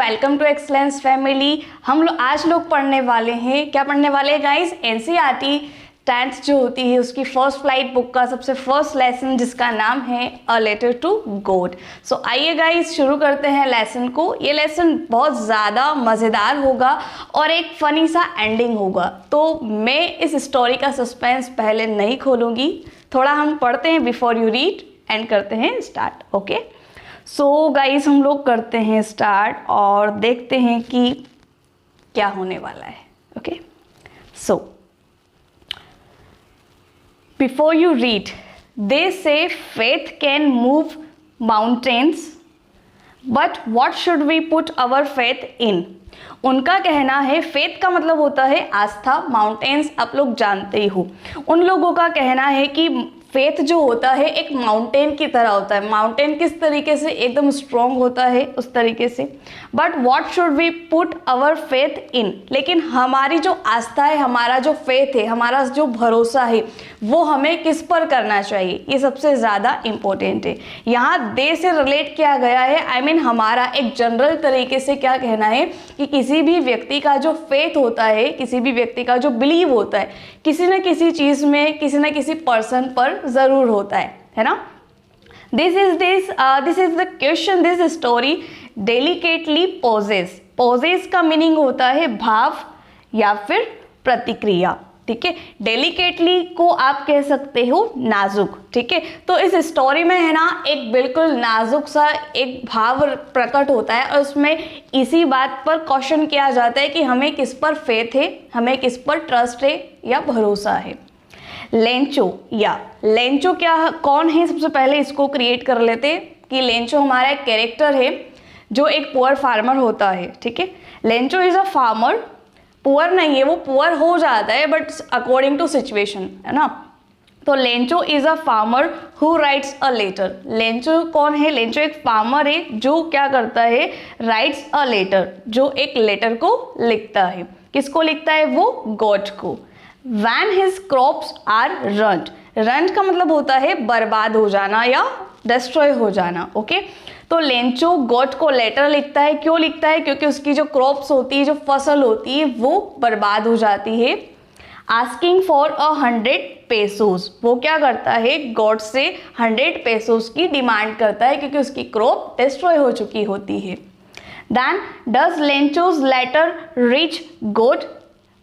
Welcome to excellence family. हम लोग आज पढ़ने वाले हैं, क्या पढ़ने वाले हैं गाइस? एनसीईआरटी 10th जो होती है उसकी फर्स्ट फ्लाइट बुक का सबसे फर्स्ट लेसन जिसका नाम है अ लेटर टू गॉड। सो आइए गाइस शुरू करते हैं लेसन को। ये लेसन बहुत ज़्यादा मज़ेदार होगा और एक फ़नी सा एंडिंग होगा। तो मैं इस स्टोरी का सस्पेंस पहले नहीं खोलूँगी, थोड़ा हम पढ़ते हैं बिफोर यू रीड एंड करते हैं स्टार्ट। ओके सो गाइस हम लोग करते हैं स्टार्ट और देखते हैं कि क्या होने वाला है। Okay so before you read, they say faith can move mountains, but what should we put our faith in? उनका कहना है फेथ का मतलब होता है आस्था, माउंटेन्स आप लोग जानते ही हो। उन लोगों का कहना है कि फेथ जो होता है एक माउंटेन की तरह होता है। माउंटेन किस तरीके से एकदम स्ट्रॉन्ग होता है उस तरीके से। But what should we put our faith in, लेकिन हमारी जो आस्था है, हमारा जो फेथ है, हमारा जो भरोसा है वो हमें किस पर करना चाहिए, ये सबसे ज़्यादा इम्पोर्टेंट है। यहाँ दे से रिलेट किया गया है, आई मीन हमारा एक जनरल तरीके से क्या कहना है कि किसी भी व्यक्ति का जो फेथ होता है, किसी भी व्यक्ति का जो बिलीव होता है किसी न किसी चीज़ में, किसी न किसी पर्सन पर ज़रूर होता है ना। This is the question this story delicately poses. Poses का मीनिंग होता है भाव या फिर प्रतिक्रिया, ठीक है। डेलिकेटली को आप कह सकते हो नाजुक, ठीक है। तो इस स्टोरी में है ना एक बिल्कुल नाजुक सा एक भाव प्रकट होता है और उसमें इसी बात पर क्वेश्चन किया जाता है कि हमें किस पर फेथ है, हमें किस पर ट्रस्ट है या भरोसा है। लेंचो या लेंचो क्या कौन है, सबसे पहले इसको क्रिएट कर लेते हैं कि लेंचो हमारा एक कैरेक्टर है जो एक पुअर फार्मर होता है, ठीक है। Lencho is a farmer, poor नहीं है, वो पुअर हो जाता है बट अकॉर्डिंग टू सिचुएशन, है ना। तो Lencho is a farmer who writes a letter. Lencho कौन है? लेंचो एक फार्मर है जो क्या करता है, राइट्स अ लेटर, जो एक लेटर को लिखता है। किसको लिखता है वो? गॉड को। When his crops are ruined, ruined का मतलब होता है बर्बाद हो जाना या डिस्ट्रॉय हो जाना, ओके। तो लेंचो गॉड को लेटर लिखता है। क्यों लिखता है? क्योंकि उसकी जो क्रॉप्स होती है, जो फसल होती है वो बर्बाद हो जाती है। आस्किंग फॉर 100 पेसोस, वो क्या करता है, गॉड से 100 पेसोस की डिमांड करता है क्योंकि उसकी क्रॉप डिस्ट्रॉय हो चुकी होती है। Then does Lencho's letter reach God.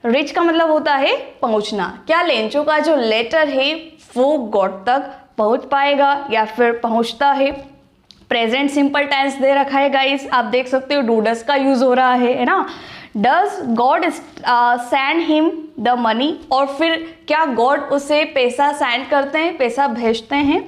Reach का मतलब होता है पहुंचना। क्या लेंचो का जो लेटर है वो गॉड तक पहुंच पाएगा या फिर पहुंचता है? प्रेजेंट सिंपल टेंस दे रखा है गाइस, आप देख सकते हो डूडस का यूज हो रहा है ना। Does God send him the money, और फिर क्या गॉड उसे पैसा सेंड करते हैं, पैसा भेजते हैं?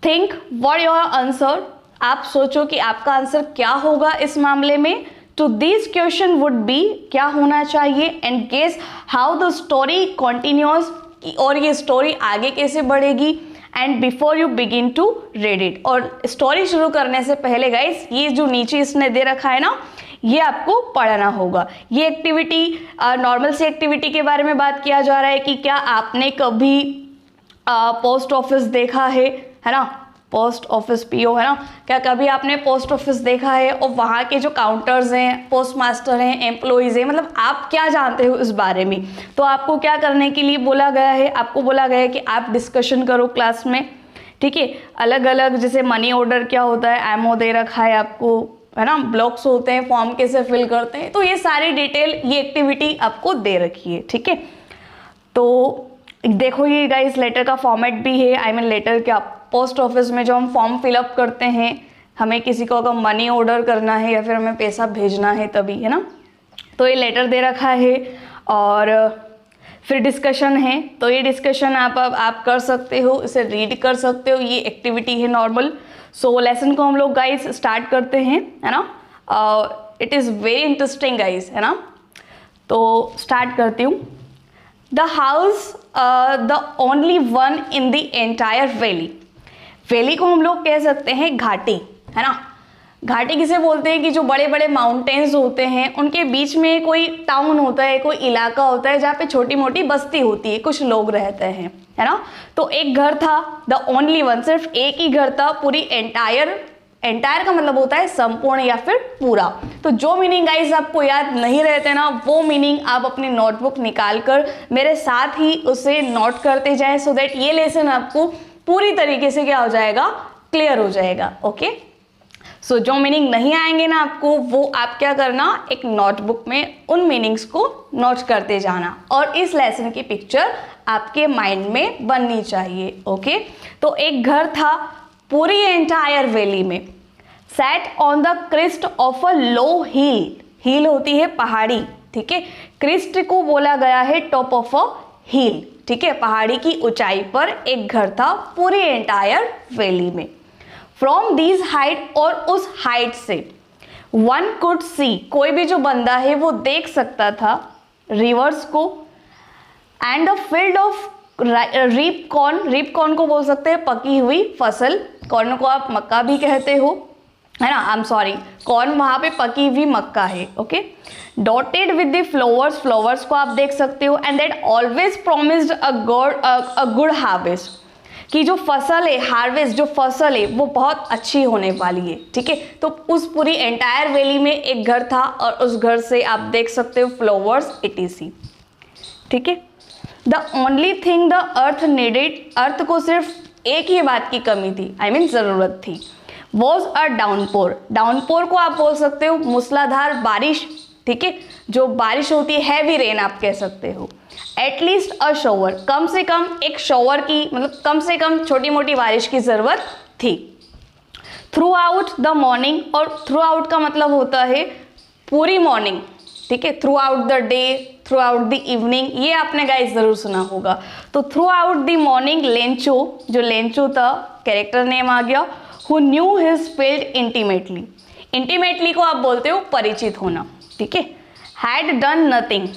थिंक व्हाट योर आंसर, आप सोचो कि आपका आंसर क्या होगा इस मामले में। तो दिस क्वेश्चन वुड बी, क्या होना चाहिए, and guess how the story continuous, और ये स्टोरी आगे कैसे बढ़ेगी। And before you begin to read it, और स्टोरी शुरू करने से पहले गाइस ये जो नीचे इसने दे रखा है ना ये आपको पढ़ना होगा। ये एक्टिविटी नॉर्मल सी एक्टिविटी के बारे में बात किया जा रहा है कि क्या आपने कभी पोस्ट ऑफिस देखा है ना, पोस्ट ऑफिस पीओ, है ना। क्या कभी आपने पोस्ट ऑफिस देखा है और वहाँ के जो काउंटर्स हैं, पोस्ट मास्टर हैं, एम्प्लॉयज़ हैं, मतलब आप क्या जानते हो इस बारे में। तो आपको क्या करने के लिए बोला गया है, आपको बोला गया है कि आप डिस्कशन करो क्लास में, ठीक है। अलग अलग जैसे मनी ऑर्डर क्या होता है, एमओ दे रखा है आपको, है ना, ब्लॉक्स होते हैं, फॉर्म कैसे फिल करते हैं, तो ये सारी डिटेल ये एक्टिविटी आपको दे रखी है, ठीक है। तो देखो ये गाइस लेटर का फॉर्मेट भी है, आई मीन लेटर क्या, पोस्ट ऑफिस में जो हम फॉर्म फिलअप करते हैं, हमें किसी को अगर मनी ऑर्डर करना है या फिर हमें पैसा भेजना है तभी, है ना। तो ये लेटर दे रखा है और फिर डिस्कशन है। तो ये डिस्कशन आप कर सकते हो, इसे रीड कर सकते हो, ये एक्टिविटी है नॉर्मल। सो लेसन को हम लोग गाइस स्टार्ट करते हैं, है ना। It is very interesting guys, है ना। तो स्टार्ट करती हूँ। The house the only one in the entire valley. Valley को हम लोग कह सकते हैं घाटी, है ना। घाटी किसे बोलते हैं कि जो बड़े बड़े माउंटेन्स होते हैं उनके बीच में कोई टाउन होता है, कोई इलाका होता है जहाँ पे छोटी मोटी बस्ती होती है, कुछ लोग रहते हैं, है ना। तो एक घर था, द ओनली वन, सिर्फ एक ही घर था पूरी एंटायर का मतलब होता है संपूर्ण या फिर पूरा। तो जो मीनिंग गाइज आपको याद नहीं रहते ना, वो मीनिंग आप अपनी नोटबुक निकाल कर मेरे साथ ही उसे नोट करते जाएं, सो दैट ये लेसन आपको पूरी तरीके से क्या हो जाएगा, क्लियर हो जाएगा। ओके, सो जो मीनिंग नहीं आएंगे ना आपको, वो आप क्या करना, एक नोटबुक में उन मीनिंग्स को नोट करते जाना, और इस लेसन की पिक्चर आपके माइंड में बननी चाहिए। ओके, तो एक घर था पूरी एंटायर वैली में, set on the crest of a low hill, hill होती है पहाड़ी, ठीक है, क्रिस्ट को बोला गया है टॉप ऑफ अ हिल, ठीक है, पहाड़ी की ऊंचाई पर एक घर था पूरी एंटायर वैली में। फ्रॉम दीज हाइट, और उस हाइट से, वन कुड सी, कोई भी जो बंदा है वो देख सकता था रिवर्स को, and a field of ripe corn, ripe corn को बोल सकते हैं पकी हुई फसल, कॉर्न को आप मक्का भी कहते हो, है ना, आई एम सॉरी, कॉर्न वहाँ पे पकी हुई मक्का है। Okay, dotted with the flowers, flowers को आप देख सकते हो, and that always promised a good harvest, कि जो फसल है, हार्वेस्ट जो फसल है वो बहुत अच्छी होने वाली है, ठीक है। तो उस पूरी एंटायर वैली में एक घर था, और उस घर से आप देख सकते हो फ्लावर्स etc, ठीक है। The only thing the earth needed, earth को सिर्फ एक ही बात की कमी थी, आई मीन ज़रूरत थी, वॉज अ डाउनपोर, डाउनपोर को आप बोल सकते हो मूसलाधार बारिश, ठीक है, जो बारिश होती है, हैवी रेन आप कह सकते हो। एटलीस्ट अ शॉवर, कम से कम एक शॉवर की, मतलब कम से कम छोटी मोटी बारिश की ज़रूरत थी। थ्रू आउट द मॉर्निंग, और थ्रू आउट का मतलब होता है पूरी मॉर्निंग, ठीक है, through out the day, through out the evening, ये आपने गाइस ज़रूर सुना होगा। तो through out the morning, Lencho, जो लेंचो था कैरेक्टर नेम आ गया, who knew his field intimately, intimately को आप बोलते हो परिचित होना, ठीक है। हैड डन नथिंग,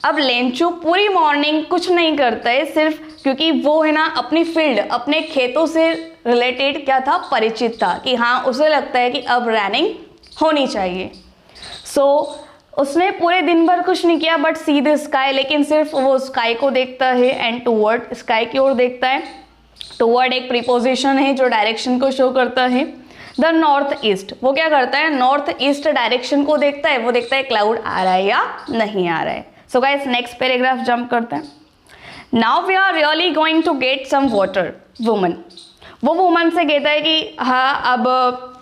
अब लेंचो पूरी मॉर्निंग कुछ नहीं करता है, सिर्फ क्योंकि वो है ना अपनी फील्ड, अपने खेतों से रिलेटेड क्या था, परिचित था, कि हाँ उसे लगता है कि अब रनिंग होनी चाहिए। सो उसने पूरे दिन भर कुछ नहीं किया बट सी द स्काई, लेकिन सिर्फ वो स्काई को देखता है, एंड टूवर्ड, स्काई की ओर देखता है। टूवर्ड एक प्रीपोजिशन है जो डायरेक्शन को शो करता है। द नॉर्थ ईस्ट, वो क्या करता है, नॉर्थ ईस्ट डायरेक्शन को देखता है, वो देखता है क्लाउड आ रहा है या नहीं आ रहा है। So guys next paragraph jump करते हैं। Now we are really going to get some water, woman, वो वुमन से कहता है कि हाँ अब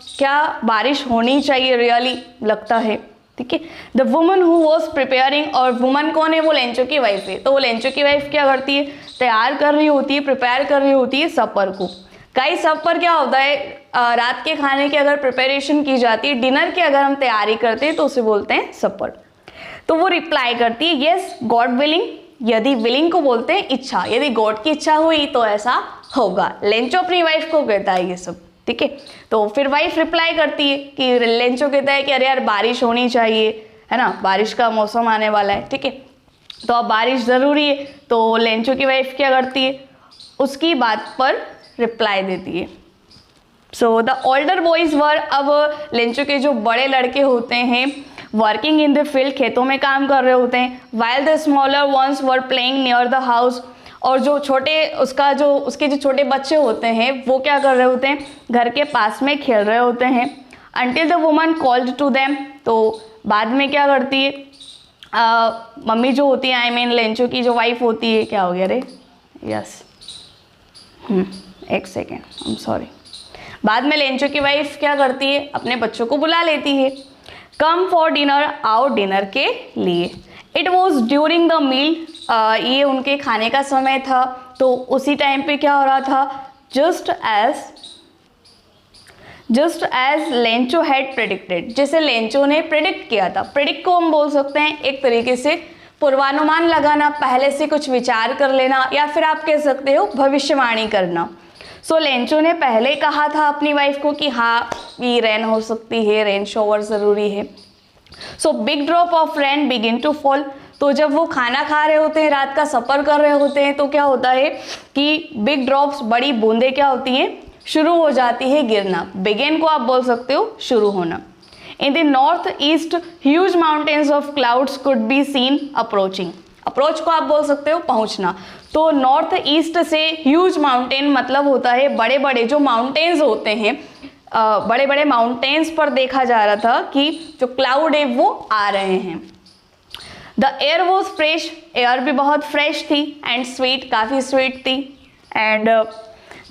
क्या बारिश होनी चाहिए, रियली लगता है, ठीक है। The woman who was preparing, और वुमन कौन है, वो लेंचो की वाइफ है। तो वो लेंचो की वाइफ क्या करती है, तैयार कर रही होती है, प्रिपेयर कर रही होती है सपर को। गाइस सपर क्या होता है, रात के खाने की अगर प्रिपरेशन की जाती है, डिनर की अगर हम तैयारी करते हैं तो उसे बोलते हैं सपर। तो वो रिप्लाई करती है येस गॉड विलिंग, यदि विलिंग को बोलते हैं इच्छा, यदि गॉड की इच्छा हुई तो ऐसा होगा। लेंचो अपनी वाइफ को कहता है ये सब, ठीक है। तो फिर वाइफ रिप्लाई करती है कि लेंचो कहता है कि अरे यार बारिश होनी चाहिए, है ना, बारिश का मौसम आने वाला है, ठीक है, तो अब बारिश ज़रूरी है। तो लेंचो की वाइफ क्या करती है, उसकी बात पर रिप्लाई देती है। सो द ओल्डर बॉयज़ वर, अब लेंचो के जो बड़े लड़के होते हैं वर्किंग इन द फील्ड, खेतों में काम कर रहे होते हैं। While the smaller ones were playing near the house, और जो छोटे उसके जो छोटे बच्चे होते हैं वो क्या कर रहे होते हैं, घर के पास में खेल रहे होते हैं। Until the woman called to them, तो बाद में क्या करती है मम्मी जो होती है, आई मीन लेंचो की जो वाइफ होती है, क्या हो गया रे, यस एक सेकेंड, आई एम सॉरी, बाद में लेंचो की वाइफ क्या करती है, अपने बच्चों को बुला लेती है। कम फॉर डिनर, आओ डिनर के लिए। It was during the meal, ये उनके खाने का समय था। तो उसी टाइम पे क्या हो रहा था, just as Lencho had predicted, जैसे लेंचो ने प्रेडिक्ट किया था। प्रेडिक्ट को हम बोल सकते हैं एक तरीके से पूर्वानुमान लगाना, पहले से कुछ विचार कर लेना, या फिर आप कह सकते हो भविष्यवाणी करना। सो लेंचो ने पहले कहा था अपनी वाइफ को कि हाँ ये रेन हो सकती है, रेन शॉवर ज़रूरी है। So big drop of rain begin to fall, तो जब वो खाना खा रहे होते हैं, रात का सफ़र कर रहे होते हैं, तो क्या होता है कि बिग ड्रॉप्स, बड़ी बूंदें क्या होती हैं, शुरू हो जाती है गिरना। बिगिन को आप बोल सकते हो शुरू होना। In the north east huge mountains of clouds could be seen approaching, approach को आप बोल सकते हो पहुंचना। तो नॉर्थ ईस्ट से ह्यूज माउंटेन मतलब होता है बड़े बड़े जो माउंटेन्स होते हैं, बड़े बड़े माउंटेन्स पर देखा जा रहा था कि जो क्लाउड है वो आ रहे हैं। The air was fresh, air भी बहुत फ्रेश थी, एंड स्वीट, काफ़ी स्वीट थी। And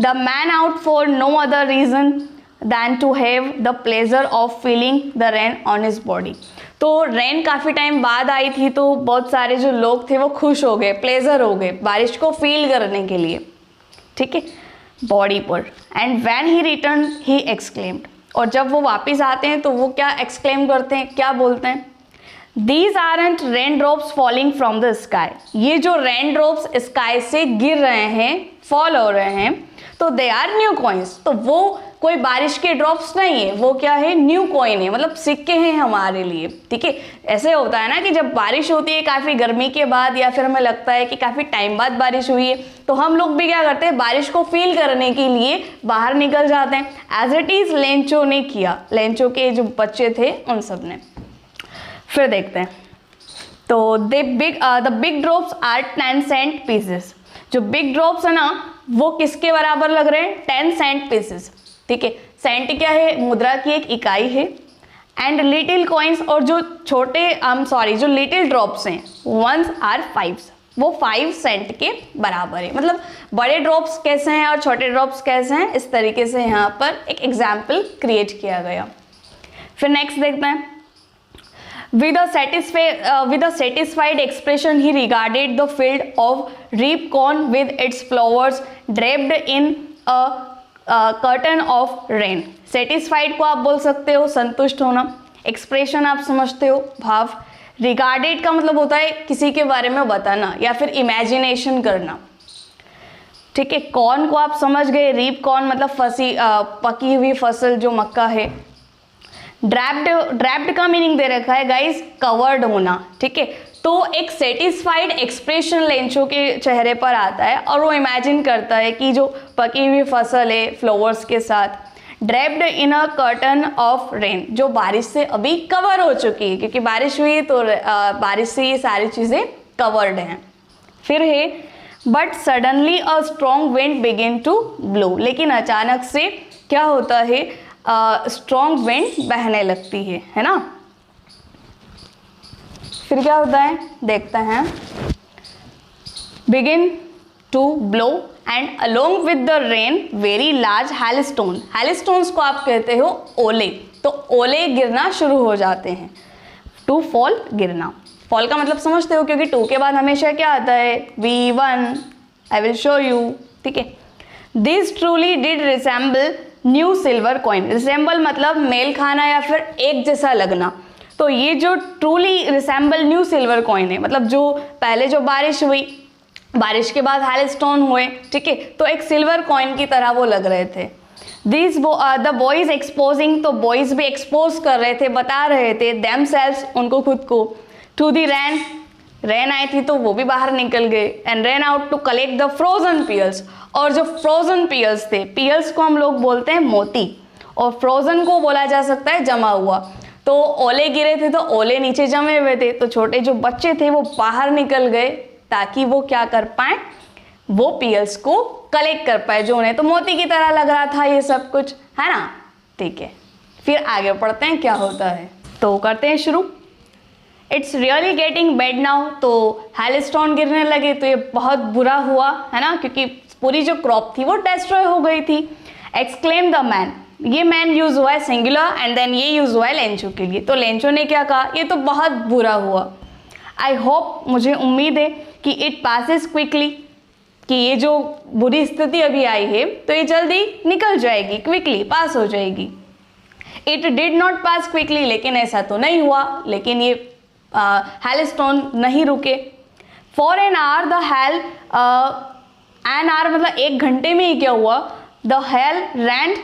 the man out for no other reason than to have the pleasure of feeling the rain on his body. तो रेन काफ़ी टाइम बाद आई थी, तो बहुत सारे जो लोग थे वो खुश हो गए, प्लेजर हो गए बारिश को फील करने के लिए, ठीक है, बॉडी पर। And when he return he exclaimed, और जब वो वापस आते हैं तो वो क्या एक्सक्लेम करते हैं, क्या बोलते हैं, these aren't rain drops falling from the sky. ये जो रेन ड्रॉप्स स्काई से गिर रहे हैं, फॉल हो रहे हैं, तो दे आर न्यू कॉइन्स। तो वो कोई बारिश के ड्रॉप्स नहीं है, वो क्या है, न्यू कॉइन है, मतलब सिक्के हैं हमारे लिए, ठीक है। ऐसे होता है ना कि जब बारिश होती है काफ़ी गर्मी के बाद, या फिर हमें लगता है कि काफ़ी टाइम बाद बारिश हुई है, तो हम लोग भी क्या करते हैं, बारिश को फील करने के लिए बाहर निकल जाते हैं। एज इट इज़ लेंचो ने किया, लेंचो के जो बच्चे थे उन सब ने। फिर देखते हैं, तो the big drops are 10 cent pieces. जो बिग ड्रॉप्स है ना वो किसके बराबर लग रहे हैं, 10 सेंट पीसेस, ठीक है। सेंट क्या है, मुद्रा की एक इकाई है। एंड लिटिल कॉइन्स, और जो छोटे जो लिटिल ड्रॉप्स हैं, वंस आर 5, वो 5 सेंट के बराबर है। मतलब बड़े ड्रॉप्स कैसे हैं और छोटे ड्रॉप्स कैसे हैं, इस तरीके से यहाँ पर एक एग्जाम्पल क्रिएट किया गया। फिर नेक्स्ट देखते हैं, with a satisfied expression he regarded the field of reap corn with its flowers draped in a curtain of rain। satisfied को आप बोल सकते हो संतुष्ट होना, expression आप समझते हो भाव, regarded का मतलब होता है किसी के बारे में बताना या फिर imagination करना, ठीक है। कॉर्न को आप समझ गए, रीप कॉर्न मतलब पकी हुई फसल जो मक्का है। ड्रैप्ड का मीनिंग दे रखा है गाइस, कवर्ड होना, ठीक है। तो एक सेटिस्फाइड एक्सप्रेशन लेंचो के चेहरे पर आता है और वो इमेजिन करता है कि जो पकी हुई फसल है फ्लावर्स के साथ, draped in a curtain of rain, जो बारिश से अभी कवर हो चुकी है, क्योंकि बारिश हुई तो बारिश से ये सारी चीज़ें कवर्ड हैं। फिर है but suddenly a strong wind begin to blow, लेकिन अचानक से क्या होता है, स्ट्रॉन्ग विंड बहने लगती है ना। फिर क्या होता है देखते हैं, begin to blow and along with the rain very large hailstone. Hailstones को आप कहते हो ओले, तो ओले गिरना शुरू हो जाते हैं। टू फॉल, गिरना। फॉल का मतलब समझते हो, क्योंकि टू के बाद हमेशा क्या आता है, V1, I will show you, ठीक है। This truly did resemble new silver coin. Resemble मतलब मेल खाना या फिर एक जैसा लगना। तो ये जो truly resemble new silver coin है, मतलब जो पहले जो बारिश हुई, बारिश के बाद हैलस्टोन हुए, ठीक है, तो एक सिल्वर कॉइन की तरह वो लग रहे थे। दिस द बॉयज एक्सपोजिंग, तो बॉयज भी एक्सपोज कर रहे थे, बता रहे थे, देमसेल्व्स, उनको खुद को, टू द रेन, रेन आई थी तो वो भी बाहर निकल गए, and rain out to collect the frozen pearls. और जो फ्रोजन पियल्स थे, पियल्स को हम लोग बोलते हैं मोती, और फ्रोजन को बोला जा सकता है जमा हुआ। तो ओले गिरे थे तो ओले नीचे जमे हुए थे, तो छोटे जो बच्चे थे वो बाहर निकल गए ताकि वो क्या कर पाए, वो पियल्स को कलेक्ट कर पाए, जो उन्हें तो मोती की तरह लग रहा था ये सब कुछ, है ना, ठीक है। फिर आगे पढ़ते हैं क्या होता है, तो करते हैं शुरू। It's really getting bad now, तो हैलस्टोन गिरने लगे तो ये बहुत बुरा हुआ, है ना, क्योंकि पूरी जो क्रॉप थी वो डिस्ट्रॉय हो गई थी। एक्सक्लेम द मैन, ये मैन यूज हुआ है सिंगुलर, एंड देन ये यूज हुआ है लेंचो के लिए। तो लेंचो ने क्या कहा, ये तो बहुत बुरा हुआ। आई होप, मुझे उम्मीद है कि इट पासिस क्विकली, कि ये जो बुरी स्थिति अभी आई है तो ये जल्दी निकल जाएगी, क्विकली पास हो जाएगी। It did not pass quickly, लेकिन ऐसा तो नहीं हुआ, लेकिन ये हैलस्टोन नहीं रुके। For an hour the hell, an hour मतलब 1 घंटे में ही क्या हुआ, द हेल रैंड,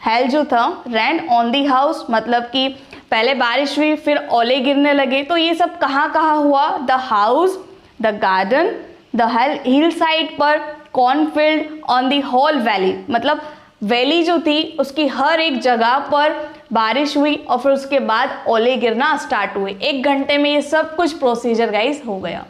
हेल जो था रैंड ऑन दी हाउस, मतलब कि पहले बारिश हुई फिर ओले गिरने लगे, तो ये सब कहाँ कहाँ हुआ, the house, the garden, the hillside पर, cornfield, on the whole valley, मतलब वैली जो थी उसकी हर एक जगह पर बारिश हुई और फिर उसके बाद ओले गिरना स्टार्ट हुए। 1 घंटे में ये सब कुछ प्रोसीजर गाइस हो गया।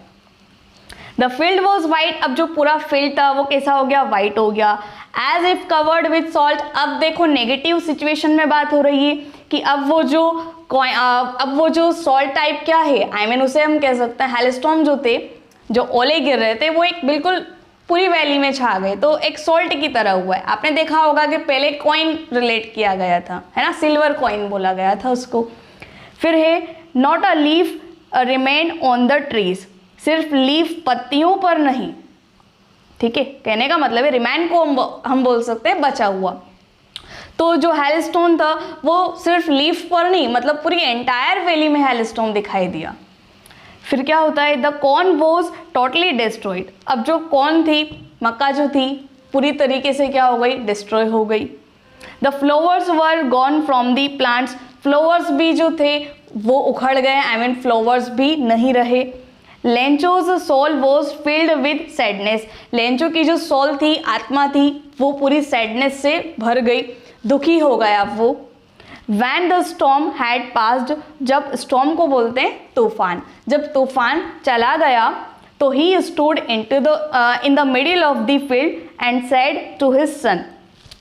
द फील्ड वॉज वाइट, अब जो पूरा फील्ड था वो कैसा हो गया, वाइट हो गया। As if covered with salt, अब देखो नेगेटिव सिचुएशन में बात हो रही है कि अब वो जो सॉल्ट टाइप क्या है, आई मीन उसे हम कह सकते हैं हेलस्टॉर्म जो थे, जो ओले गिर रहे थे वो एक बिल्कुल पूरी वैली में छा गए, तो एक सॉल्ट की तरह हुआ है। आपने देखा होगा कि पहले कॉइन रिलेट किया गया था, है ना, सिल्वर कॉइन बोला गया था उसको। फिर है not a leaf remain on the trees, सिर्फ लीफ पत्तियों पर नहीं, ठीक है, कहने का मतलब है रिमेन को हम बोल सकते हैं बचा हुआ। तो जो हेलस्टोन था वो सिर्फ लीफ पर नहीं, मतलब पूरी एंटायर वैली में हेलस्टोन दिखाई दिया। फिर क्या होता है, the corn was totally destroyed, अब जो कॉर्न थी, मक्का जो थी, पूरी तरीके से क्या हो गई, डिस्ट्रॉय हो गई। The flowers were gone from the plants, flowers भी जो थे वो उखड़ गए, आई मीन फ्लावर्स भी नहीं रहे। Lencho's soul was filled with sadness, Lencho की जो सोल थी, आत्मा थी, वो पूरी सैडनेस से भर गई, दुखी हो गया वो। When the storm had passed, जब स्टॉर्म को बोलते हैं तूफान, जब तूफान चला गया तो he stood in the middle of the field and said to his son,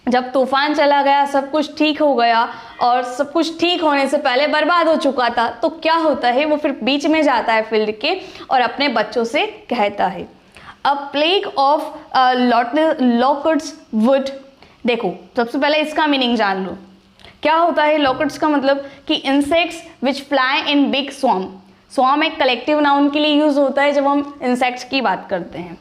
जब तूफान चला गया, सब कुछ ठीक हो गया और सब कुछ ठीक होने से पहले बर्बाद हो चुका था, तो क्या होता है, वो फिर बीच में जाता है फील्ड के और अपने बच्चों से कहता है अ प्लेग ऑफ लॉकट्स वुड। देखो सबसे पहले इसका मीनिंग जान लो, क्या होता है लॉकट्स का मतलब कि insects which fly in big swarm. Swarm एक कलेक्टिव नाउन के लिए यूज होता है जब हम इंसेक्ट्स की बात करते हैं,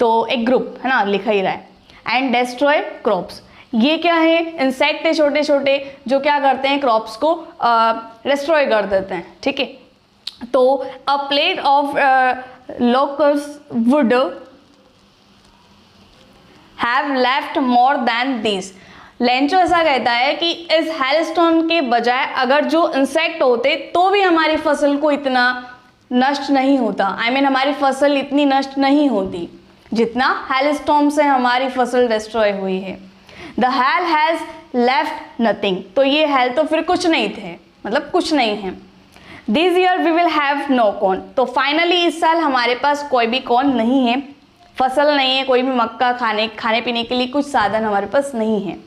तो एक ग्रुप है ना, लिखा ही रहा है। एंड डिस्ट्रॉय क्रॉप्स, ये क्या है, इंसेक्ट है छोटे छोटे जो क्या करते हैं, क्रॉप्स को डिस्ट्रॉय कर देते हैं, ठीक है। तो a plague of locusts would have left more than this. Lencho ऐसा कहता है कि इस हेलस्टोन के बजाय अगर जो इंसेक्ट होते तो भी हमारी फसल को इतना नष्ट नहीं होता, आई मीन हमारी फसल इतनी नष्ट नहीं होती जितना हेलस्टॉर्म से हमारी फसल डिस्ट्रॉय हुई है। The hell has left nothing, तो ये हेल तो फिर कुछ नहीं थे, मतलब कुछ नहीं है। This year we will have no corn, तो फाइनली इस साल हमारे पास कोई भी कॉर्न नहीं है, फसल नहीं है, कोई भी मक्का खाने पीने के लिए कुछ साधन हमारे पास नहीं है।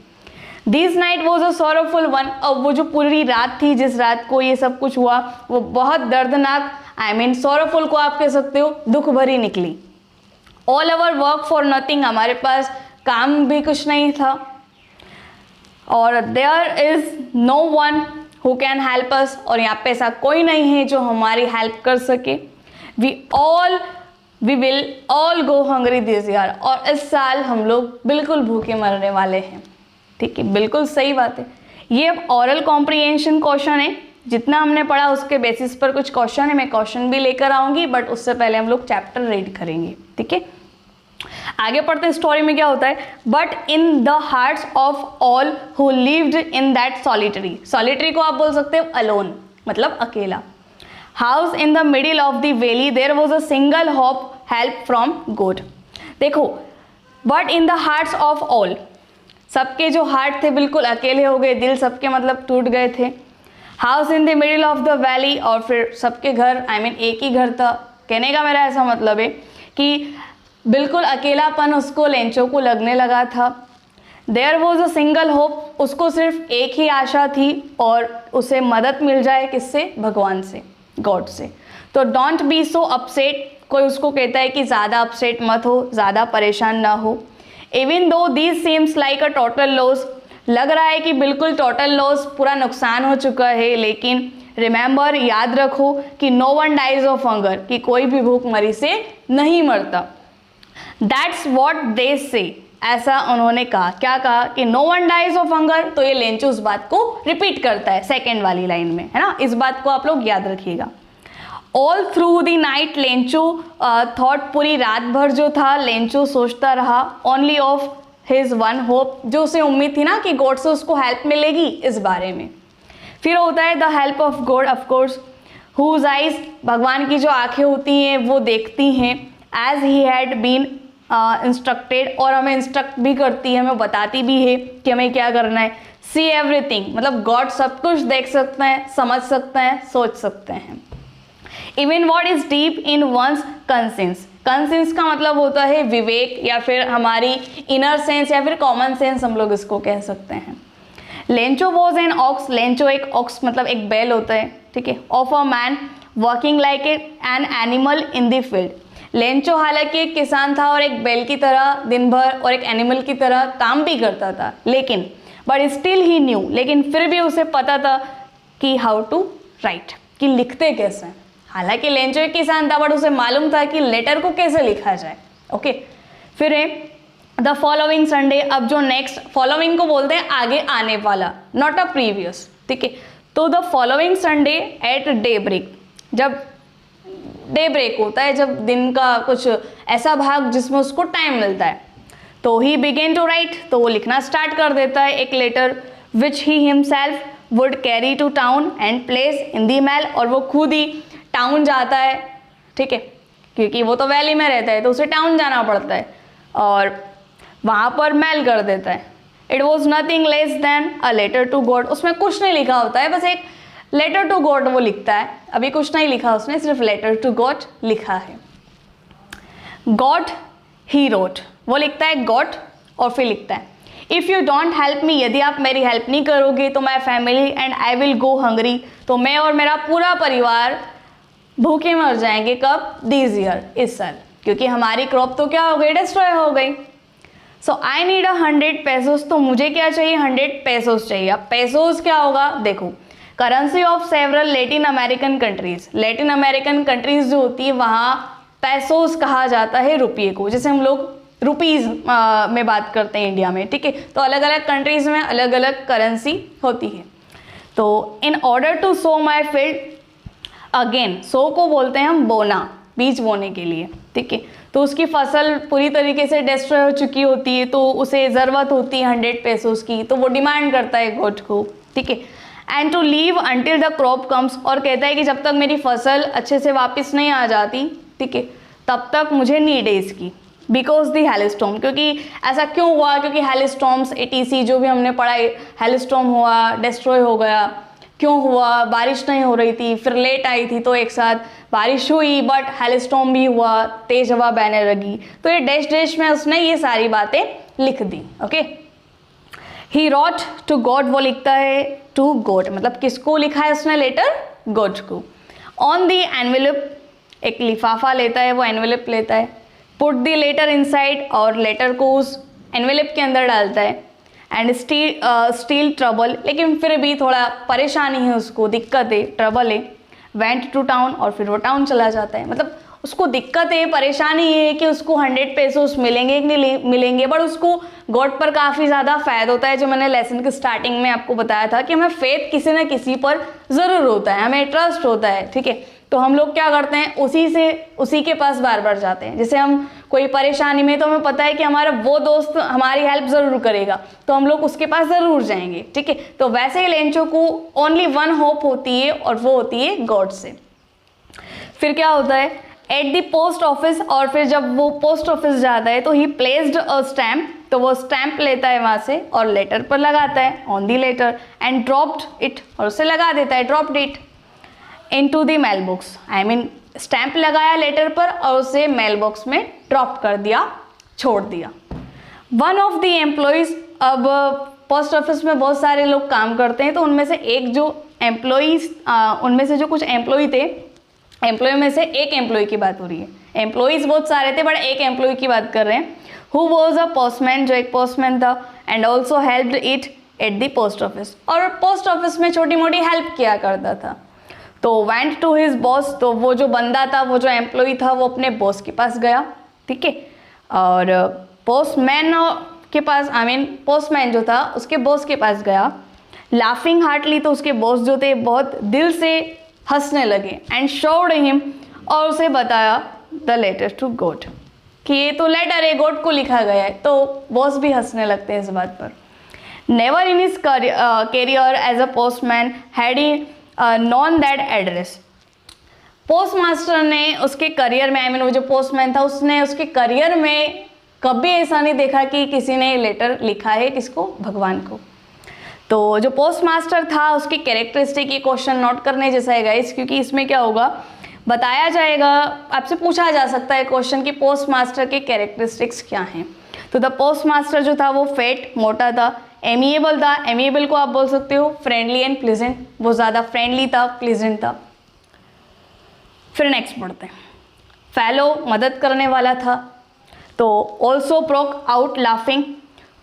This night was a sorrowful one, और वो जो पूरी रात थी, जिस रात को ये सब कुछ हुआ, वो बहुत दर्दनाक, आई मीन सॉरोफुल को आप कह सकते हो दुख भरी निकली। All our work for nothing, हमारे पास काम भी कुछ नहीं था। और there is no one who can help us, और यहाँ पे ऐसा कोई नहीं है जो हमारी हेल्प कर सके। We will all go hungry this year, और इस साल हम लोग बिल्कुल भूखे मरने वाले हैं, ठीक है, बिल्कुल सही बात है। ये अब ऑरल कॉम्प्रिहेंशन क्वेश्चन है, जितना हमने पढ़ा उसके बेसिस पर कुछ क्वेश्चन है, मैं क्वेश्चन भी लेकर आऊंगी, बट उससे पहले हम लोग चैप्टर रीड करेंगे, ठीक है। आगे पढ़ते हैं, स्टोरी में क्या होता है। But in the hearts of all who lived in that solitary, solitary को आप बोल सकते हो अलोन, मतलब अकेला, house in the middle of the valley there was a single hope help from God. देखो, but in the hearts of all, सबके जो हार्ट थे बिल्कुल अकेले हो गए, दिल सबके मतलब टूट गए थे। House in the middle of the valley, और फिर सबके घर, आई मीन एक ही घर था, कहने का मेरा ऐसा मतलब है कि बिल्कुल अकेलापन उसको लेंचो को लगने लगा था। There was a single hope, उसको सिर्फ एक ही आशा थी और उसे मदद मिल जाए, किससे, भगवान से, गॉड से। तो डोंट बी सो अपसेट, कोई उसको कहता है कि ज़्यादा अपसेट मत हो, ज़्यादा परेशान ना हो। Even though this seems like a total loss, लग रहा है कि बिल्कुल टोटल लॉस, पूरा नुकसान हो चुका है, लेकिन रिमेंबर, याद रखो कि no one dies of hunger, कि कोई भी भूखमरी से नहीं मरता। दैट्स वॉट दे से, ऐसा उन्होंने कहा, क्या कहा कि no one dies of hunger, तो ये लेंचो उस बात को रिपीट करता है सेकेंड वाली लाइन में, है ना, इस बात को आप लोग याद रखिएगा। All through the night Lencho thought, पूरी रात भर जो था लेंचो सोचता रहा, only of his one hope, जो उसे उम्मीद थी ना कि गॉड से उसको हेल्प मिलेगी इस बारे में। फिर होता है the help of God, of course, whose eyes, भगवान की जो आंखें होती हैं वो देखती हैं, as he had been instructed, और हमें इंस्ट्रक्ट भी करती है, हमें बताती भी है कि हमें क्या करना है। सी एवरीथिंग, मतलब गॉड सब कुछ देख सकते हैं, समझ सकते हैं, सोच सकते हैं। Even what is deep in one's conscience, conscience का मतलब होता है विवेक या फिर हमारी इनर सेंस या फिर कॉमन सेंस हम लोग इसको कह सकते हैं। Lencho was an ox, Lencho एक ऑक्स मतलब एक बैल होता है, ठीक है, of a man working like an animal in the field. Lencho हालांकि एक किसान था और एक बैल की तरह दिन भर और एक एनिमल की तरह काम भी करता था, लेकिन बट स्टिल ही न्यू, लेकिन फिर भी उसे पता था कि हाउ टू राइट, कि लिखते कैसे हैं। हालांकि लेंचो एक किसान था बट उसे मालूम था कि लेटर को कैसे लिखा जाए। ओके, फिर है द फॉलोइंग संडे। अब जो नेक्स्ट, फॉलोइंग को बोलते हैं आगे आने वाला, नॉट अ प्रीवियस, ठीक है। तो the following Sunday at daybreak, जब डे ब्रेक होता है, जब दिन का कुछ ऐसा भाग जिसमें उसको टाइम मिलता है, तो ही बिगेन टू राइट, तो वो लिखना स्टार्ट कर देता है एक letter which he himself would carry to town and place in the mail, और वो खुद ही टाउन जाता है, ठीक है, क्योंकि वो तो वैली में रहता है तो उसे टाउन जाना पड़ता है और वहाँ पर मेल कर देता है। It was nothing less than a letter to God, उसमें कुछ नहीं लिखा होता है, बस एक लेटर टू गॉड वो लिखता है, अभी कुछ नहीं लिखा उसने, सिर्फ लेटर टू गॉड लिखा है। गॉड ही रोट, वो लिखता है गॉड और फिर लिखता है if you don't help me, यदि आप मेरी हेल्प नहीं करोगे तो my family and I will go hungry, तो मैं और मेरा पूरा परिवार भूखे मर जाएंगे। कब? दिस ईयर, इस साल, क्योंकि हमारी क्रॉप तो क्या हो गई, डिस्ट्रॉय हो गई। सो आई नीड 100 पेसोस, तो मुझे क्या चाहिए, 100 पेसोस चाहिए। अब पेसोस क्या होगा, देखो, currency of several Latin American countries, Latin American countries जो होती है वहाँ पेसोस कहा जाता है रुपये को, जैसे हम लोग रुपीज़ में बात करते हैं इंडिया में, ठीक है, तो अलग अलग कंट्रीज में अलग अलग करेंसी होती है। तो in order to sow my field, again sow को बोलते हैं हम बोना, बीज बोने के लिए, ठीक है, तो उसकी फसल पूरी तरीके से डिस्ट्रॉय हो चुकी होती है तो उसे ज़रूरत होती है 100 पेसोस की, तो वो डिमांड करता है गॉड को, ठीक है। And to live until the crop comes, और कहता है कि जब तक मेरी फसल अच्छे से वापस नहीं आ जाती, ठीक है, तब तक मुझे नीड है इसकी। बिकॉज दी हेलस्टॉर्म, क्योंकि ऐसा क्यों हुआ, क्योंकि हेलस्टॉर्म्स एटीसी जो भी हमने पढ़ा है, हेलस्टॉर्म हुआ, डिस्ट्रॉय हो गया, क्यों हुआ, बारिश नहीं हो रही थी, फिर लेट आई थी तो एक साथ बारिश हुई बट हेलस्टॉर्म भी हुआ, तेज हवा बहने लगी, तो ये डैश डैश में उसने ये सारी बातें लिख दी। Okay, he wrote to God, वो लिखता है टू गॉड, मतलब किसको लिखा है उसने लेटर, गॉड को। ऑन दी एनवेलप, एक लिफाफा लेता है, वो एनवेलप लेता है, पुट दी लेटर इनसाइड, और लेटर को उस एनवेलप के अंदर डालता है। एंड स्टील ट्रबल, लेकिन फिर भी थोड़ा परेशानी है उसको, दिक्कत है, ट्रबल है। वेंट टू टाउन, और फिर वो टाउन चला जाता है, मतलब उसको दिक्कत है, परेशानी है कि उसको 100 पेसोस मिलेंगे कि नहीं मिलेंगे, बट उसको गॉड पर काफ़ी ज़्यादा फ़ैद होता है, जो मैंने लेसन के स्टार्टिंग में आपको बताया था कि हमें फेथ किसी न किसी पर ज़रूर होता है, हमें ट्रस्ट होता है, ठीक है, तो हम लोग क्या करते हैं, उसी के पास बार बार जाते हैं। जैसे हम कोई परेशानी में, तो हमें पता है कि हमारा वो दोस्त हमारी हेल्प ज़रूर करेगा, तो हम लोग उसके पास ज़रूर जाएंगे, ठीक है। तो वैसे ही लेंचो को ओनली वन होप होती है, और वो होती है गॉड से। फिर क्या होता है, एट द पोस्ट ऑफिस, और फिर जब वो पोस्ट ऑफिस जाता है तो ही प्लेस्ड अ स्टैम्प, तो वो स्टैम्प लेता है वहाँ से और लेटर पर लगाता है, on the letter, and dropped it, और उसे लगा देता है, dropped it into the mail box, I mean stamp लगाया लेटर पर और उसे मेल बॉक्स में ड्रॉप कर दिया, छोड़ दिया। वन ऑफ द एम्प्लॉयज़, अब पोस्ट ऑफिस में बहुत सारे लोग काम करते हैं, तो उनमें से एक जो एम्प्लॉयज़, उनमें से जो कुछ एम्प्लॉय थे, एम्प्लॉय में से एक एम्प्लॉय की बात हो रही है, एम्प्लॉयज़ बहुत सारे थे बट एक एम्प्लॉय की बात कर रहे हैं, हु वॉज अ पोस्टमैन, जो एक पोस्टमैन था, and also helped it at the post office, और पोस्ट ऑफिस में छोटी मोटी हेल्प किया करता था। तो वेंट टू हिज बॉस, तो वो जो बंदा था, वो जो एम्प्लॉय था, वो अपने बॉस के पास गया, ठीक है, और पोस्टमैन के पास, आई मीन पोस्टमैन जो था उसके बॉस के पास गया, लाफिंग हार्टली, तो उसके बॉस जो थे बहुत दिल से हंसने लगे, एंड शोड हिम, और उसे बताया द लेटर टू गॉड, कि ये तो लेटर है, गॉड को लिखा गया है, तो बॉस भी हंसने लगते हैं इस बात पर। Never in his career as a postman had he known that address, postmaster ने उसके करियर में, आई मीन वो जो पोस्टमैन था उसने उसके करियर में कभी ऐसा नहीं देखा कि किसी ने लेटर लिखा है, किसको, भगवान को। तो जो पोस्ट मास्टर था उसकी कैरेक्टरिस्टिक, ये क्वेश्चन नोट करने जैसा है गाइस, क्योंकि इसमें क्या होगा, बताया जाएगा, आपसे पूछा जा सकता है क्वेश्चन कि पोस्ट मास्टर के कैरेक्टरिस्टिक्स क्या हैं। तो द पोस्ट मास्टर जो था वो फेट, मोटा था, एमिएबल था, एमिएबल को आप बोल सकते हो फ्रेंडली एंड प्लीजेंट, वो ज़्यादा फ्रेंडली था, प्लीजेंट था। फिर नेक्स्ट पढ़ते हैं। फैलो, मदद करने वाला था। तो ऑल्सो ब्रोक आउट लाफिंग,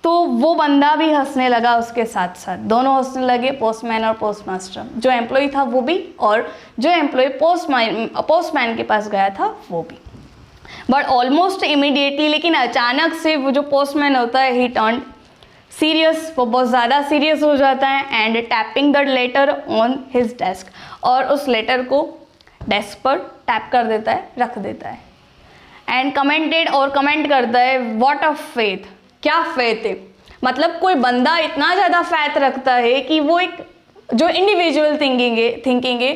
तो वो बंदा भी हंसने लगा उसके साथ साथ, दोनों हंसने लगे, पोस्टमैन और पोस्टमास्टर। जो एम्प्लॉय था वो भी, और जो एम्प्लॉय पोस्टमैन के पास गया था वो भी। बट ऑलमोस्ट इमीडिएटली, लेकिन अचानक से वो जो पोस्टमैन होता है, ही टर्न सीरियस, वो बहुत ज़्यादा सीरियस हो जाता है, and tapping the later on his desk, और उस लेटर को डेस्क पर टैप कर देता है, रख देता है। एंड कमेंटेड, और कमेंट करता है, व्हाट अ फेथ, क्या फेथ है, मतलब कोई बंदा इतना ज़्यादा फैथ रखता है कि वो एक जो इंडिविजुअल थिंकिंग है,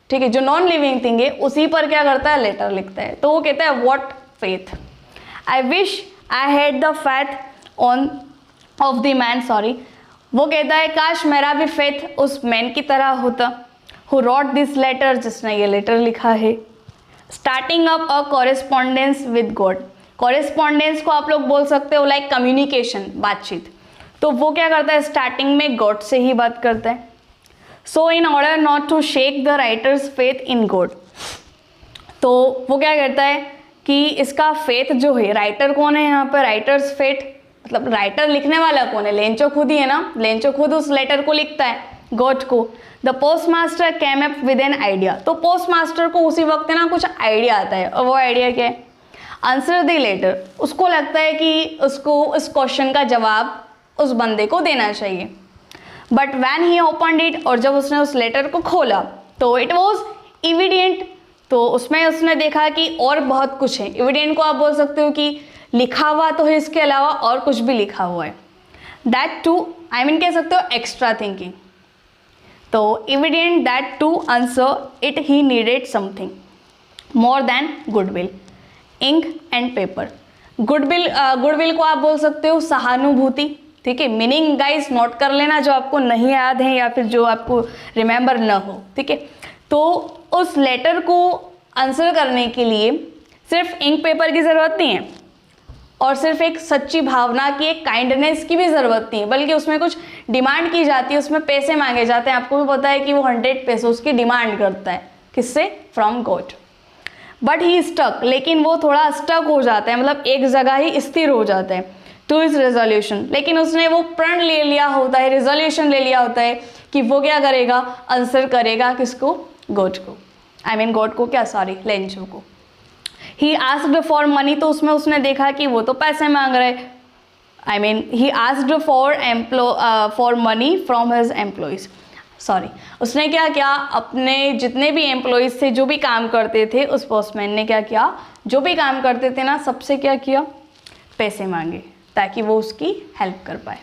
ठीक है, जो नॉन लिविंग थिंग है, उसी पर क्या करता है, लेटर लिखता है। तो वो कहता है what faith, I wish I had the faith on off the man, sorry, वो कहता है काश मेरा भी फेथ उस मैन की तरह होता, हु रॉट दिस लेटर, जिसने ये लेटर लिखा है। Starting up a correspondence with God, correspondence को आप लोग बोल सकते हो लाइक कम्युनिकेशन, बातचीत। तो वो क्या करता है, स्टार्टिंग में गॉड से ही बात करता है। So in order not to shake the writer's faith in God, तो वो क्या करता है कि इसका फेथ जो है, राइटर कौन है यहाँ पर, राइटर्स फेथ, मतलब राइटर लिखने वाला कौन है, लेंचो खुद ही है ना, लेंचो खुद उस लेटर को लिखता है, गॉड को। The post master came up with an idea, तो पोस्ट मास्टर को उसी वक्त ना कुछ आइडिया आता है, और वो आइडिया क्या है, आंसर द लेटर, उसको लगता है कि उसको उस क्वेश्चन का जवाब उस बंदे को देना चाहिए। But when he opened it, और जब उसने उस लेटर को खोला तो इट वॉज इविडेंट, तो उसमें उसने देखा कि और बहुत कुछ है। इविडेंट को आप बोल सकते हो कि लिखा हुआ तो है, इसके अलावा और कुछ भी लिखा हुआ है। दैट टू, आई मीन कह सकते हो एक्स्ट्रा थिंकिंग। तो evident that to answer it he needed something more than goodwill, ink and paper. Goodwill को आप बोल सकते हो सहानुभूति, ठीक है। मीनिंग गाइस नोट कर लेना जो आपको नहीं याद है या फिर जो आपको रिमेंबर न हो, ठीक है। तो उस लेटर को आंसर करने के लिए सिर्फ इंक पेपर की ज़रूरत नहीं है, और सिर्फ एक सच्ची भावना की, एक काइंडनेस की भी ज़रूरत नहीं है, बल्कि उसमें कुछ डिमांड की जाती है, उसमें पैसे मांगे जाते हैं। आपको भी पता है कि वो 100 पेसोस की डिमांड करता है, किससे, from God. But he stuck, लेकिन वो थोड़ा स्टक हो जाता है, मतलब एक जगह ही स्थिर हो जाता है, टू इज रेजोल्यूशन। लेकिन उसने वो प्रण ले लिया होता है, रेजोल्यूशन ले लिया होता है कि वो क्या करेगा, आंसर करेगा किसको, गॉड को, आई मीन गॉड को क्या, सॉरी, लेंचो को। ही आस्क्ड फॉर मनी, तो उसमें उसने देखा कि वो तो पैसे मांग रहे, I mean he asked for money from his employees, sorry, उसने क्या किया, अपने जितने भी एम्प्लॉयज़ थे, जो भी काम करते थे, उस पोस्टमैन ने क्या किया, जो भी काम करते थे ना, सबसे क्या किया, पैसे मांगे ताकि वो उसकी हेल्प कर पाए।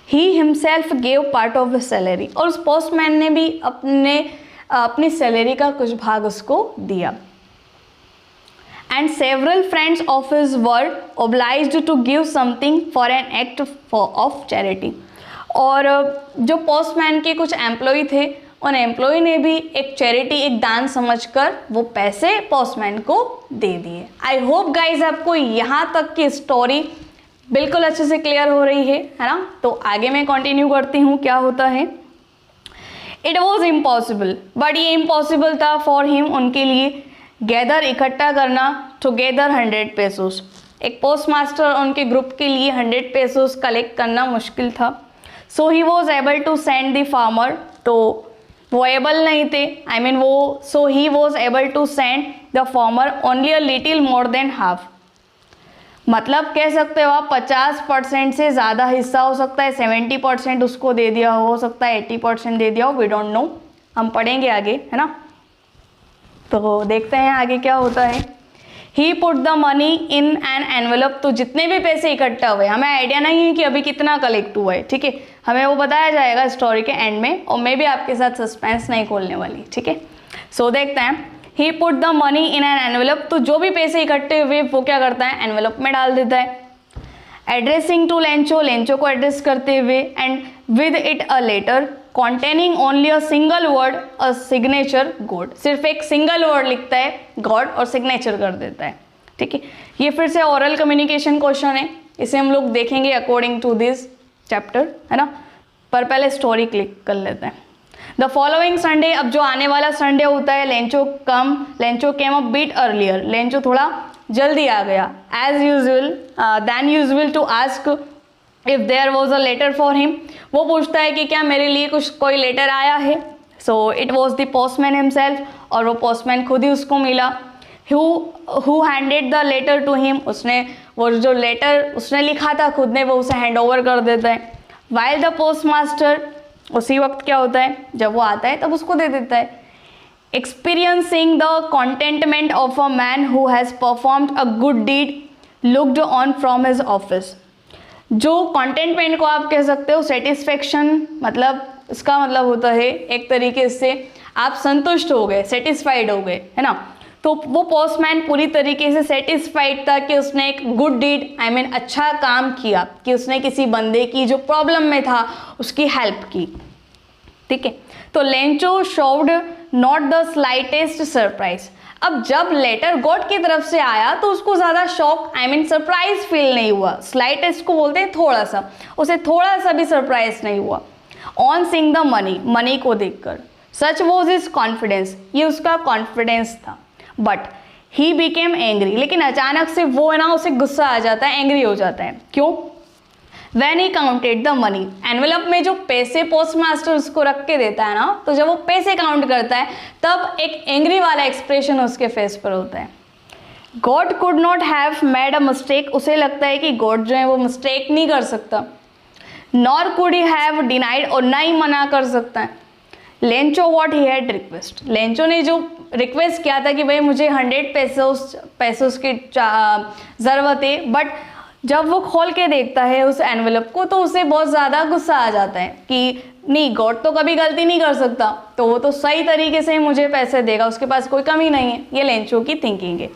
He himself gave part of the salary, और उस पोस्टमैन ने भी अपनी सैलरी का कुछ भाग उसको दिया। And several friends of his were obliged to give something for an act of charity, और जो पोस्टमैन के कुछ एम्प्लॉय थे, उन एम्प्लॉय ने भी एक चैरिटी, एक दान समझकर वो पैसे पोस्टमैन को दे दिए। आई होप गाइज आपको यहाँ तक की स्टोरी बिल्कुल अच्छे से क्लियर हो रही है ना। तो आगे मैं कंटिन्यू करती हूँ, क्या होता है। इट वॉज इम्पॉसिबल, बट ये इम्पॉसिबल था फॉर हिम, उनके लिए, गैदर, इकट्ठा करना, टुगेदर 100 पेसोस। एक पोस्ट मास्टर उनके ग्रुप के लिए 100 पेसोस कलेक्ट करना मुश्किल था। So he was able to send the farmer, तो वो एबल नहीं थे, आई मीन वो, so he was able to send the farmer only a little more than half, मतलब कह सकते हो आप 50% से ज़्यादा हिस्सा हो सकता है, 70% उसको दे दिया हो सकता है 80% दे दिया हो, वी डोंट नो, हम पढ़ेंगे आगे, है ना। तो देखते हैं आगे क्या होता है। He put the money in an envelope, तो जितने भी पैसे इकट्ठा हुए, हमें आइडिया नहीं है कि अभी कितना कलेक्ट हुआ है, ठीक है, हमें वो बताया जाएगा स्टोरी के एंड में, और मैं भी आपके साथ सस्पेंस नहीं खोलने वाली, ठीक है। सो देखते हैं। He put the money in an envelope, तो जो भी पैसे इकट्ठे हुए वो क्या करता है, एनवेलप में डाल देता है। एड्रेसिंग टू लेंचो, लेंचो को एड्रेस करते हुए, and with it a letter, containing only a single word a signature God, सिर्फ एक सिंगल वर्ड लिखता है गॉड और सिग्नेचर कर देता है, ठीक है। ये फिर से ओरल कम्युनिकेशन क्वेश्चन है, इसे हम लोग देखेंगे अकॉर्डिंग टू दिस चैप्टर, है ना। पर पहले स्टोरी क्लिक कर लेते हैं। द फॉलोइंग संडे, अब जो आने वाला संडे होता है, Lencho came a bit earlier, Lencho थोड़ा जल्दी आ गया, as usual than usual to ask if there was a letter for him, वो पूछता है कि क्या मेरे लिए कोई लेटर आया है। So it was the postman himself, और वो पोस्टमैन खुद ही उसको मिला। Who handed the letter to him, उसने वो जो लेटर उसने लिखा था खुद ने, वो उसे हैंड ओवर कर देता है। वाइल द पोस्ट मास्टर, उसी वक्त क्या होता है, जब वो आता है तब उसको दे देता है। Experiencing the contentment of a man who has performed a good deed looked on from his office, जो कॉन्टेंटमेंट को आप कह सकते हो सेटिस्फेक्शन, मतलब इसका मतलब होता है एक तरीके से आप संतुष्ट हो गए, सेटिस्फाइड हो गए, है ना। तो वो पोस्टमैन पूरी तरीके से सेटिस्फाइड था कि उसने एक गुड डीड, आई मीन अच्छा काम किया, कि उसने किसी बंदे की जो प्रॉब्लम में था उसकी हेल्प की, ठीक है। तो Lencho showed not the slightest surprise, अब जब लेटर गॉड की तरफ से आया तो उसको ज़्यादा shock, I mean surprise feel नहीं हुआ, स्लाइटेस्ट को बोलते हैं थोड़ा सा, उसे थोड़ा सा भी सरप्राइज नहीं हुआ। ऑन सीइंग द मनी को देखकर, सच वॉज हिज कॉन्फिडेंस, ये उसका कॉन्फिडेंस था। बट ही बिकेम एंग्री, लेकिन अचानक से वो है ना उसे गुस्सा आ जाता है, एंग्री हो जाता है। क्यों? When he counted the money, envelope में जो पैसे पोस्ट मास्टर उसको रख के देता है ना, तो जब वो पैसे काउंट करता है तब एक एंग्री वाला एक्सप्रेशन उसके फेस पर होता है। God could not have made a mistake, उसे लगता है कि गॉड जो है वो मिस्टेक नहीं कर सकता। Nor could he have denied, और ना ही मना कर सकता है। Lencho what he had request, Lencho ने जो रिक्वेस्ट किया था कि भाई मुझे 100 पैसों की ज़रूरत है, बट जब वो खोल के देखता है उस एनवेलप को तो उसे बहुत ज़्यादा गुस्सा आ जाता है कि नहीं, गॉड तो कभी गलती नहीं कर सकता, तो वो तो सही तरीके से मुझे पैसे देगा, उसके पास कोई कमी नहीं है। ये लेंचो की थिंकिंग है।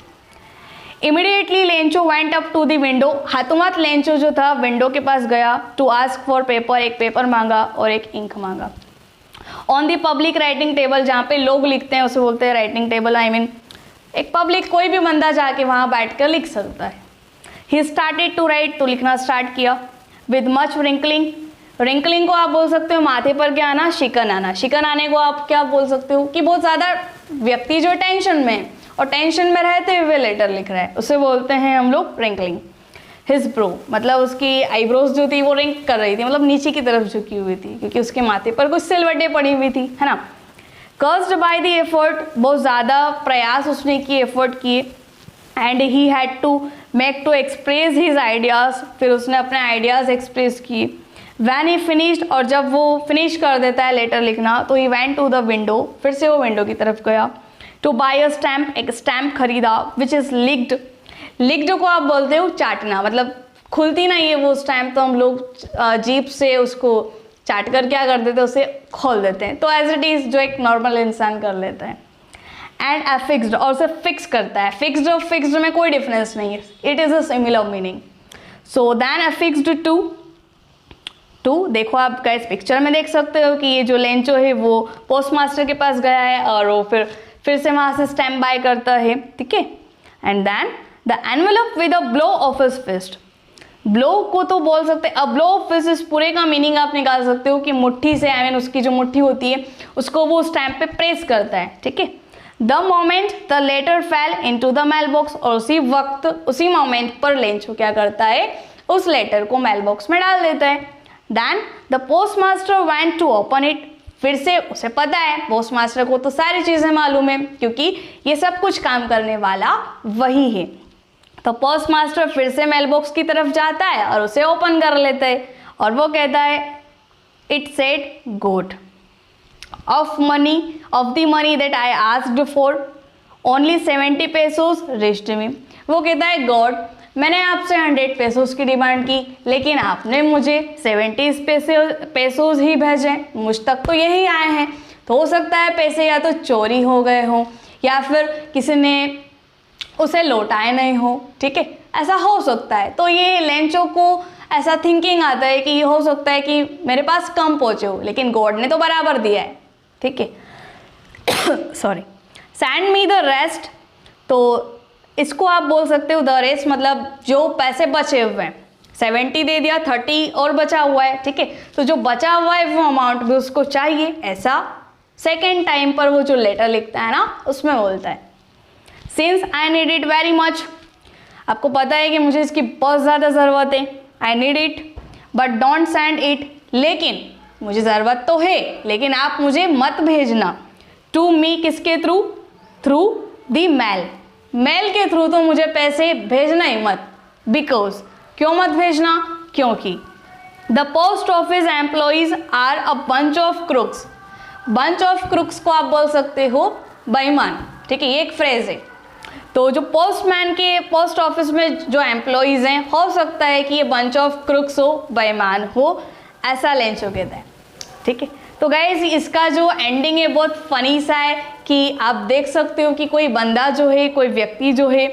Immediately Lencho went up to the window, हाथों-हाथ लेंचो जो था विंडो के पास गया, टू आस्क फॉर पेपर, एक पेपर मांगा और एक इंक मांगा। On the public writing table, जहाँ पे लोग लिखते हैं उसे बोलते हैं राइटिंग टेबल, आई मीन एक पब्लिक, कोई भी बंदा जाके वहाँ बैठ कर लिख सकता है। ही स्टार्टेड टू राइट, तो लिखना स्टार्ट किया। विद मच रिंकलिंग, रिंकलिंग को आप बोल सकते हो माथे पर क्या आना, शिकन आना। शिकन आने को आप क्या बोल सकते हो कि बहुत ज़्यादा व्यक्ति जो टेंशन में है और टेंशन में रहते हुए लेटर लिख रहा है, उसे बोलते हैं हम लोग रिंकलिंग। हिज ब्रो, मतलब उसकी आईब्रोज जो थी वो रिंक कर रही थी, मतलब नीचे की तरफ झुकी हुई थी, क्योंकि उसके माथे पर कुछ सिलवटें पड़ी हुई थी, है ना। कर्स्ड बाय द एफर्ट, बहुत ज़्यादा प्रयास उसने किए, एफर्ट किए। And he had to make to express his ideas, फिर उसने अपने आइडियाज़ एक्सप्रेस किए। वैन ही फिनिश्ड, और जब वो फिनिश कर देता है लेटर लिखना तो ही वैन टू द विंडो, फिर से वो विंडो की तरफ गया। टू बाय अ स्टैम्प, एक स्टैम्प खरीदा, विच इज़ लिक्ड। लिक्ड को आप बोलते हो चाटना, मतलब खुलती नहीं है वो स्टैम्प, तो हम लोग जीप से उसको चाट कर क्या कर देते हैं, उसे खोल देते हैं। तो एज इट इज़ जो एक नॉर्मल इंसान कर लेता है। एंड अफिक्स्ड, और उसे फिक्स करता है। फिक्स्ड और फिक्स्ड में कोई डिफरेंस नहीं है, it is a similar meaning. So then affixed to, देखो आप गाइस पिक्चर में देख सकते हो कि ये जो लेंचो है वो पोस्ट मास्टर के पास गया है और वो फिर से वहाँ से स्टैम्प बाय करता है, ठीक है। And then the envelope with a blow of his fist, blow को तो बोल सकते हैं, ब्लो ऑफ हिज, इस पूरे का मीनिंग आप निकाल सकते हो कि मुट्ठी से, आई मीन उसकी जो मुट्ठी होती है उसको वो स्टैम्प पे प्रेस करता है, ठीक है। The moment the letter fell into the mail box, और उसी वक्त उसी मोमेंट पर लेंचो क्या करता है, उस लेटर को मेल बॉक्स में डाल देता है। Then the postmaster went to open it, फिर से उसे पता है, पोस्ट मास्टर को तो सारी चीज़ें मालूम है क्योंकि ये सब कुछ काम करने वाला वही है। तो पोस्ट मास्टर फिर से मेल बॉक्स की तरफ जाता है और उसे ओपन कर लेता है और वो कहता है it said God of the money that I asked for only 70 pesos reached me। वो कहता है गॉड, मैंने आपसे 100 पेसोस की डिमांड की लेकिन आपने मुझे 70 पेसोस ही भेजे, मुझ तक तो यही आए हैं। तो हो सकता है पैसे या तो चोरी हो गए हों या फिर किसी ने उसे लौटाए नहीं हो, ठीक है, ऐसा हो सकता है। तो ये लेंचो को ऐसा थिंकिंग आता है कि हो सकता है कि मेरे पास कम पहुँचे हो, लेकिन गॉड ने तो बराबर दिया है, ठीक है। Sorry, send me the rest, तो इसको आप बोल सकते हो द रेस्ट मतलब जो पैसे बचे हुए हैं, 70 दे दिया, 30 और बचा हुआ है, ठीक है। तो जो बचा हुआ है वो अमाउंट भी उसको चाहिए, ऐसा सेकेंड टाइम पर वो जो लेटर लिखता है ना उसमें बोलता है। Since I need it very much, आपको पता है कि मुझे इसकी बहुत ज़्यादा ज़रूरत है, I need it but don't send it, लेकिन मुझे ज़रूरत तो है लेकिन आप मुझे मत भेजना। टू मी किसके through? Through the mail, mail के थ्रू तो मुझे पैसे भेजना ही मत। बिकॉज, क्यों मत भेजना? क्योंकि the post office employees are a bunch of crooks, bunch of crooks को आप बोल सकते हो बेईमान, ठीक है, ये एक फ्रेज है। तो जो पोस्टमैन के पोस्ट ऑफिस में जो एम्प्लॉइज हैं, हो सकता है कि ये बंच ऑफ क्रुक्स हो, बेईमान हो, ऐसा लेंचो कहते हैं, ठीक है। तो गाइज इसका जो एंडिंग है बहुत फनी सा है कि आप देख सकते हो कि कोई बंदा जो है, कोई व्यक्ति जो है,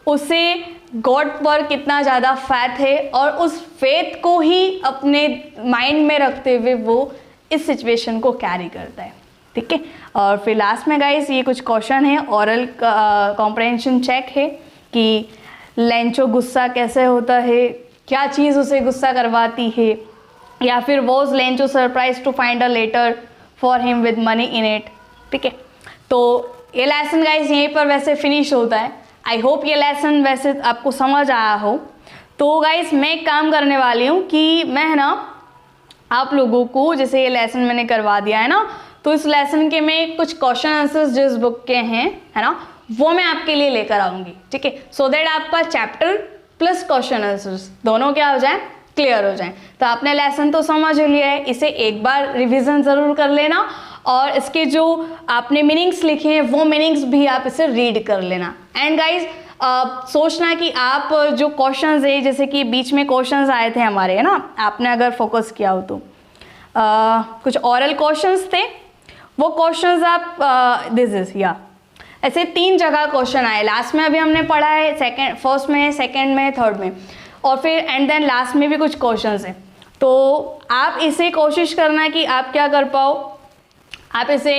उसे गॉड पर कितना ज़्यादा फेथ है और उस फेथ को ही अपने माइंड में रखते हुए वो इस सिचुएशन को कैरी करता है, ठीक है। और फिर लास्ट में गाइस ये कुछ क्वेश्चन है, ओरल कॉम्प्रहेंशन चेक है कि लेंचो गुस्सा कैसे होता है, क्या चीज़ उसे गुस्सा करवाती है, या फिर was Lencho surprise to find a letter for him with money in it, ठीक है। तो ये लेसन गाइस यहीं पर वैसे फिनिश होता है। आई होप ये लेसन वैसे आपको समझ आया हो। तो गाइस मैं एक काम करने वाली हूँ कि मैं ना आप लोगों को, जैसे ये लेसन मैंने करवा दिया है ना, तो इस लेसन के मैं कुछ क्वेश्चन आंसर्स जिस बुक के हैं, है ना, वो मैं आपके लिए लेकर आऊँगी, ठीक है, सो दैट आपका चैप्टर प्लस क्वेश्चन आंसर्स दोनों क्या हो जाए, क्लियर हो जाए। तो आपने लेसन तो समझ लिया है, इसे एक बार रिवीजन ज़रूर कर लेना और इसके जो आपने मीनिंग्स लिखे हैं वो मीनिंग्स भी आप इसे रीड कर लेना। एंड गाइज सोचना कि आप जो क्वेश्चंस है, जैसे कि बीच में क्वेश्चंस आए थे हमारे, है ना, आपने अगर फोकस किया हो तो कुछ ओरल क्वेश्चंस थे, वो क्वेश्चंस आप दिस इज या ऐसे 3 जगह क्वेश्चन आए। लास्ट में अभी हमने पढ़ा है, सेकंड, फर्स्ट में, सेकंड में, थर्ड में, और फिर एंड देन लास्ट में भी कुछ क्वेश्चंस हैं। तो आप इसे कोशिश करना कि आप क्या कर पाओ, आप इसे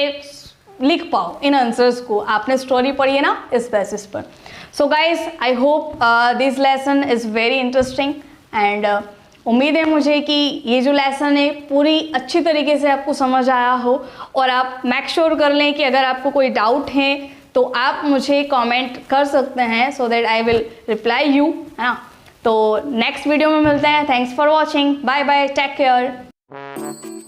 लिख पाओ इन आंसर्स को। आपने स्टोरी पढ़ी है ना इस बेसिस पर। So guys I hope this lesson is very interesting and उम्मीद है मुझे कि ये जो लेसन है पूरी अच्छी तरीके से आपको समझ आया हो। और आप मेक श्योर कर लें कि अगर आपको कोई डाउट है तो आप मुझे कमेंट कर सकते हैं, so that I will reply you, है ना। तो नेक्स्ट वीडियो में मिलते हैं। Thanks for watching, bye bye, take care.